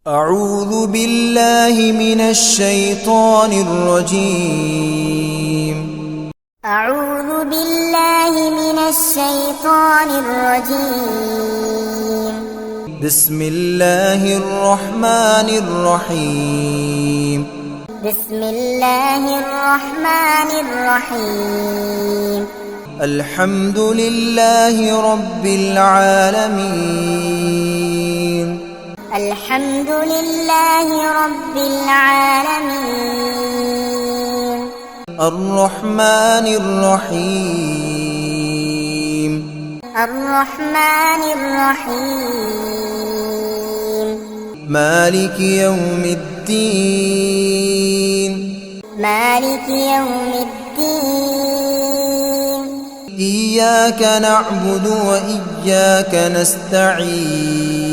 أعوذ بالله من الشيطان الرجيم. أعوذ بالله من الشيطان الرجيم. بسم الله الرحمن الرحيم. بسم الله الرحمن الرحيم. الحمد لله رب العالمين. الحمد لله رب العالمين. الرحمن الرحيم. الرحمن الرحيم. مالك يوم الدين. مالك يوم الدين. إياك نعبد وإياك نستعين.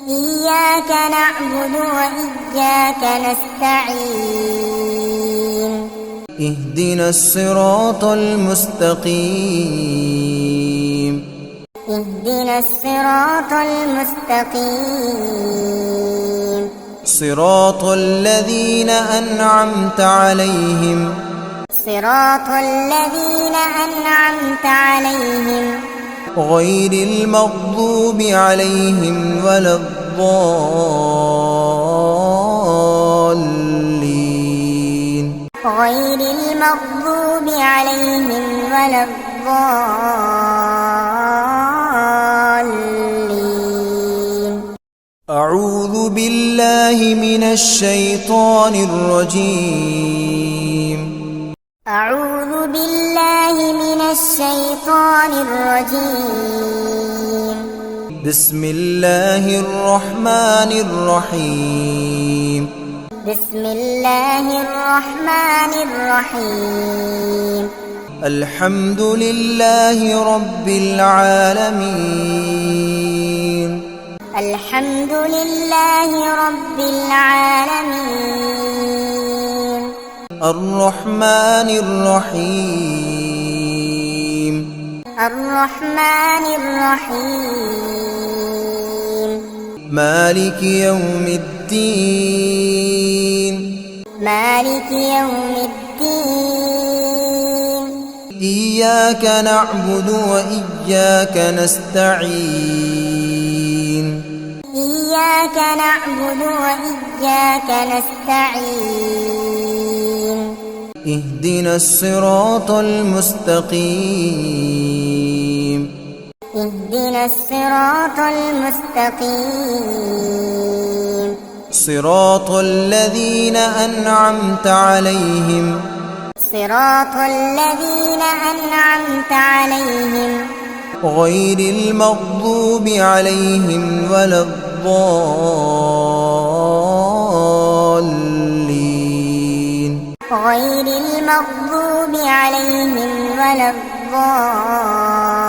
إياك نعبد وإياك نستعين. اهدنا الصراط المستقيم. اهدنا الصراط المستقيم. صراط الذين أنعمت عليهم. صراط الذين أنعمت عليهم غير المغضوب عليهم ولا الضالين. غير المغضوب عليهم ولا الضالين. أعوذ بالله من الشيطان الرجيم. أعوذ بالله من الشيطان الرجيم. بسم الله الرحمن الرحيم. بسم الله الرحمن الرحيم. الحمد لله رب العالمين. الحمد لله رب العالمين. الرحمن الرحيم. الرحمن الرحيم. مالك يوم الدين. مالك يوم الدين. إياك نعبد وإياك نستعين. إياك نعبد وإياك نستعين. اهدنا الصراط المستقيم. اهدنا الصراط المستقيم. صراط الذين أنعمت عليهم. صراط الذين أنعمت عليهم غير المغضوب عليهم ولا الضالين. غير المغضوب عليهم ولا الضالين.